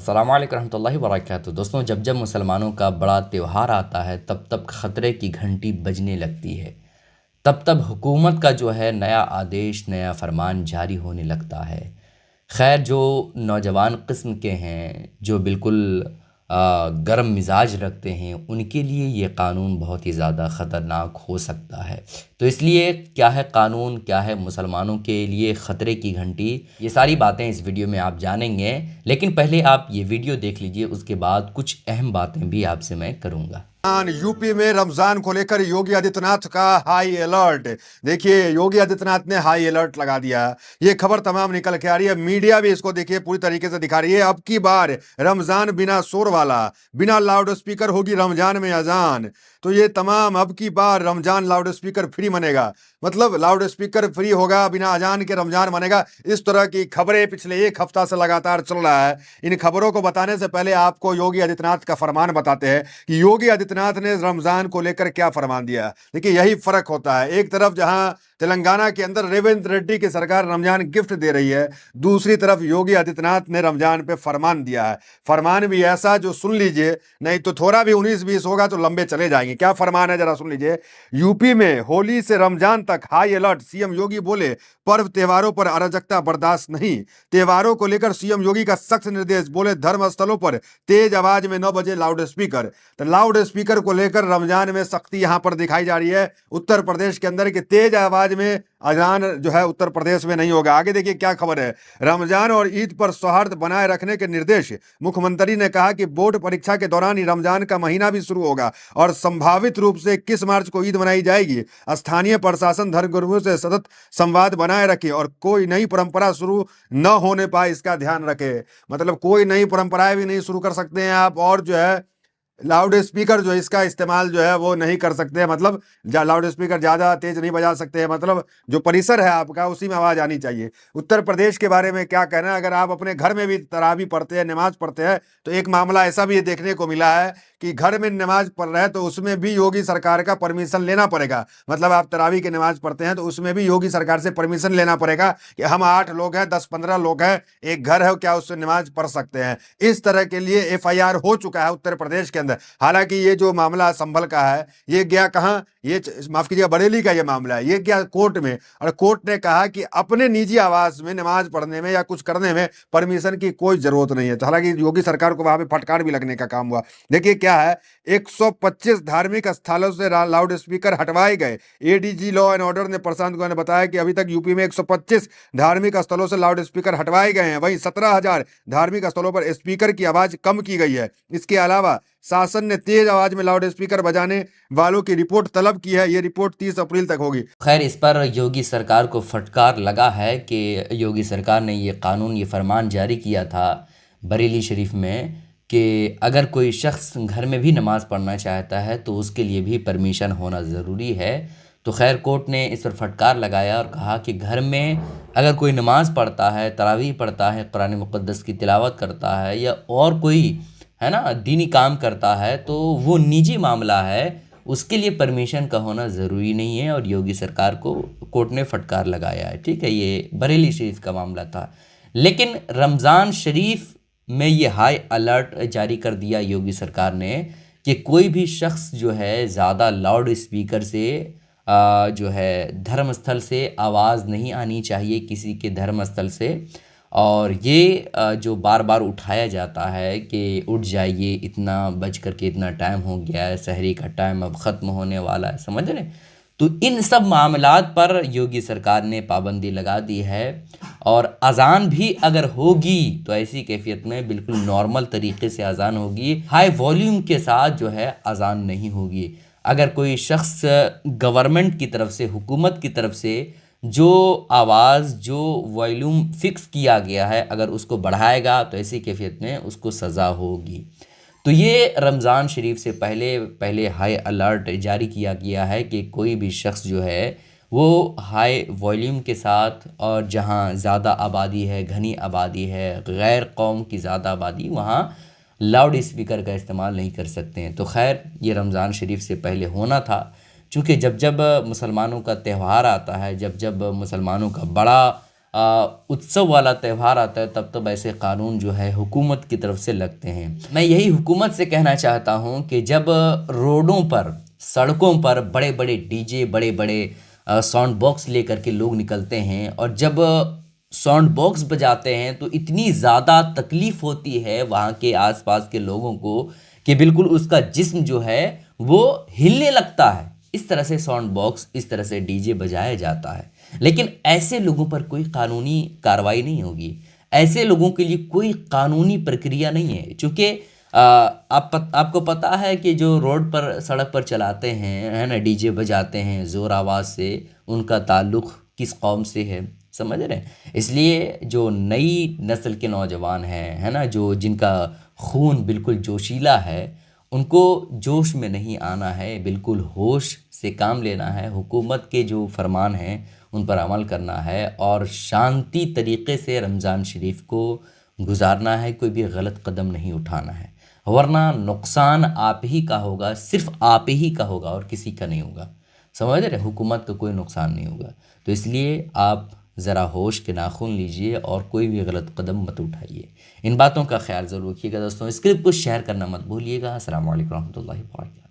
अस्सलाम वालेकुम रहमतुल्लाहि व बरकातहू। दोस्तों, जब जब मुसलमानों का बड़ा त्यौहार आता है तब तब ख़तरे की घंटी बजने लगती है। तब तब हुकूमत का जो है नया आदेश, नया फरमान जारी होने लगता है। खैर, जो नौजवान किस्म के हैं, जो बिल्कुल गर्म मिजाज रखते हैं, उनके लिए ये क़ानून बहुत ही ज़्यादा ख़तरनाक हो सकता है। तो इसलिए क्या है कानून, क्या है मुसलमानों के लिए ख़तरे की घंटी, ये सारी बातें इस वीडियो में आप जानेंगे। लेकिन पहले आप ये वीडियो देख लीजिए, उसके बाद कुछ अहम बातें भी आपसे मैं करूँगा। यूपी में रमजान को लेकर योगी आदित्यनाथ का हाई अलर्ट। देखिए, योगी आदित्यनाथ ने हाई अलर्ट लगा दिया। ये खबर तमाम निकल के आ रही है, मीडिया भी इसको देखिए पूरी तरीके से दिखा रही है। अब की बार रमजान बिना शोर वाला, बिना लाउड स्पीकर होगी रमजान में अजान। तो ये तमाम अब की बार रमजान लाउड स्पीकर फ्री मनेगा, मतलब लाउड स्पीकर फ्री होगा, बिना अजान के रमजान मनेगा। इस तरह की खबरें पिछले एक हफ्ता से लगातार चल रहा है। इन खबरों को बताने से पहले आपको योगी आदित्यनाथ का फरमान बताते हैं कि योगी आदित्यनाथ ने रमजान को लेकर क्या फरमान दिया। देखिए, यही फर्क होता है। एक तरफ जहां तेलंगाना के अंदर रेवंत रेड्डी की सरकार रमजान गिफ्ट दे रही है, दूसरी तरफ योगी आदित्यनाथ ने रमजान पे फरमान दिया है। फरमान भी ऐसा जो सुन लीजिए, नहीं तो थोड़ा भी 19-20 होगा तो लंबे चले जाएंगे। क्या फरमान है, जरा सुन लीजिए। यूपी में होली से रमजान तक हाई अलर्ट। सीएम योगी बोले, पर्व त्योहारों पर अराजकता बर्दाश्त नहीं। त्योहारों को लेकर सीएम योगी का सख्त निर्देश। बोले, धर्म स्थलों पर तेज आवाज में 9 बजे लाउड स्पीकर। तो लाउड स्पीकर को लेकर रमजान में सख्ती यहां पर दिखाई जा रही है उत्तर प्रदेश के अंदर, कि तेज आवाज में अजान जो है उत्तर प्रदेश में नहीं होगा। आगे देखिए क्या खबर है। रमजान और ईद पर सौहार्द बनाए रखने के निर्देश। मुख्यमंत्री ने कहा कि बोर्ड परीक्षा के दौरान ही रमजान का महीना भी शुरू होगा और संभावित रूप से 21 मार्च को ईद मनाई जाएगी। स्थानीय प्रशासन धर्मगुरुओं से सतत संवाद बनाए रखे और कोई नई परंपरा शुरू न होने पाए, इसका ध्यान रखे। मतलब कोई नई परंपराएं भी नहीं शुरू कर सकते हैं आप, और जो है लाउड स्पीकर जो इसका इस्तेमाल जो है वो नहीं कर सकते हैं। मतलब लाउड स्पीकर ज़्यादा तेज नहीं बजा सकते हैं। मतलब जो परिसर है आपका उसी में आवाज़ आनी चाहिए। उत्तर प्रदेश के बारे में क्या कहना है, अगर आप अपने घर में भी तरावी पढ़ते हैं, नमाज पढ़ते हैं, तो एक मामला ऐसा भी देखने को मिला है कि घर में नमाज पढ़ रहे हैं तो उसमें भी योगी सरकार का परमिशन लेना पड़ेगा। मतलब आप तरावी की नमाज पढ़ते हैं तो उसमें भी योगी सरकार से परमिशन लेना पड़ेगा कि हम 8 लोग हैं, 10-15 लोग हैं, एक घर है, क्या उससे नमाज पढ़ सकते हैं। इस तरह के लिए एफआईआर हो चुका है उत्तर प्रदेश के अंदर। हालांकि ये जो मामला संभल का है, ये गया कहां, ये माफ कीजिएगा बरेली का ये मामला है, ये गया कोर्ट में, और कोर्ट ने कहा कि अपने निजी आवास में नमाज पढ़ने में या कुछ करने में परमिशन की कोई जरूरत नहीं है। तो हालांकि योगी सरकार को वहां पे फटकार भी लगने का काम हुआ। देखिए क्या है, 125 धार्मिक स्थलों से लाउड स्पीकर हटवाए गए। एडीजी लॉ एंड ऑर्डर ने प्रशांत गोयल ने बताया कि अभी तक यूपी में 125 धार्मिक स्थलों से लाउड स्पीकर हटवाए गए हैं। वहीं 17,000 धार्मिक स्थलों पर स्पीकर की आवाज कम की गई है। इसके अलावा शासन ने तेज आवाज में लाउड स्पीकर बजाने वालों की रिपोर्ट तलब की है। ये रिपोर्ट 30 अप्रैल तक होगी। खैर, इस पर योगी सरकार को फटकार लगा है कि योगी सरकार ने ये कानून, ये फरमान जारी किया था बरेली शरीफ में कि अगर कोई शख्स घर में भी नमाज़ पढ़ना चाहता है तो उसके लिए भी परमिशन होना ज़रूरी है। तो खैर, कोर्ट ने इस पर फटकार लगाया और कहा कि घर में अगर कोई नमाज़ पढ़ता है, तरावीह पढ़ता है, कुरान मुक़द्दस की तिलावत करता है या और कोई है ना दीनी काम करता है, तो वो निजी मामला है, उसके लिए परमिशन का होना ज़रूरी नहीं है। और योगी सरकार को कोर्ट ने फटकार लगाया है। ठीक है, ये बरेली शरीफ का मामला था। लेकिन रमज़ान शरीफ में ये हाई अलर्ट जारी कर दिया योगी सरकार ने कि कोई भी शख्स जो है ज़्यादा लाउड स्पीकर से जो है धर्मस्थल से आवाज़ नहीं आनी चाहिए, किसी के धर्मस्थल से। और ये जो बार बार उठाया जाता है कि उठ जाइए, इतना बज कर के इतना टाइम हो गया है, सहरी का टाइम अब ख़त्म होने वाला है, समझ रहे। तो इन सब मामलात पर योगी सरकार ने पाबंदी लगा दी है। और अज़ान भी अगर होगी तो ऐसी कैफियत में बिल्कुल नॉर्मल तरीके से अज़ान होगी, हाई वॉल्यूम के साथ जो है अज़ान नहीं होगी। अगर कोई शख्स गवर्नमेंट की तरफ से, हुकूमत की तरफ से जो आवाज़, जो वॉल्यूम फ़िक्स किया गया है, अगर उसको बढ़ाएगा तो ऐसी कैफियत में उसको सज़ा होगी। तो ये रमज़ान शरीफ से पहले हाई अलर्ट जारी किया गया है कि कोई भी शख्स जो है वो हाई वॉल्यूम के साथ, और जहाँ ज़्यादा आबादी है, घनी आबादी है, गैर कौम की ज़्यादा आबादी, वहाँ लाउड स्पीकर का इस्तेमाल नहीं कर सकते हैं। तो खैर, ये रमज़ान शरीफ से पहले होना था, चूँकि जब जब मुसलमानों का त्यौहार आता है, जब जब मुसलमानों का बड़ा उत्सव वाला त्यौहार आता है तब ऐसे कानून जो है हुकूमत की तरफ से लगते हैं। मैं यही हुकूमत से कहना चाहता हूँ कि जब रोडों पर, सड़कों पर बड़े बड़े डीजे, बड़े बड़े साउंड बॉक्स लेकर के लोग निकलते हैं और जब साउंड बॉक्स बजाते हैं तो इतनी ज़्यादा तकलीफ़ होती है वहाँ के आसपास के लोगों को कि बिल्कुल उसका जिस्म जो है वो हिलने लगता है। इस तरह से साउंड बॉक्स, इस तरह से डीजे बजाया जाता है। लेकिन ऐसे लोगों पर कोई कानूनी कार्रवाई नहीं होगी, ऐसे लोगों के लिए कोई कानूनी प्रक्रिया नहीं है। चूँकि आपको पता है कि जो रोड पर, सड़क पर चलाते हैं, है ना, डीजे बजाते हैं ज़ोर आवाज़ से, उनका ताल्लुक़ किस कौम से है, समझ रहे हैं। इसलिए जो नई नस्ल के नौजवान हैं, है ना, जो जिनका खून बिल्कुल जोशीला है, उनको जोश में नहीं आना है, बिल्कुल होश से काम लेना है। हुकूमत के जो फरमान हैं उन पर अमल करना है और शांति तरीक़े से रमज़ान शरीफ को गुजारना है, कोई भी गलत कदम नहीं उठाना है, वरना नुकसान आप ही का होगा, सिर्फ आप ही का होगा और किसी का नहीं होगा। समझ रहे, हुकूमत का कोई नुकसान नहीं होगा। तो इसलिए आप ज़रा होश के नाखून लीजिए और कोई भी गलत कदम मत उठाइए। इन बातों का ख्याल ज़रूर रखिएगा दोस्तों। इस क्लिप को शेयर करना मत भूलिएगा। अस्सलाम वालेकुम रहमतुल्लाहि व बरकातहू।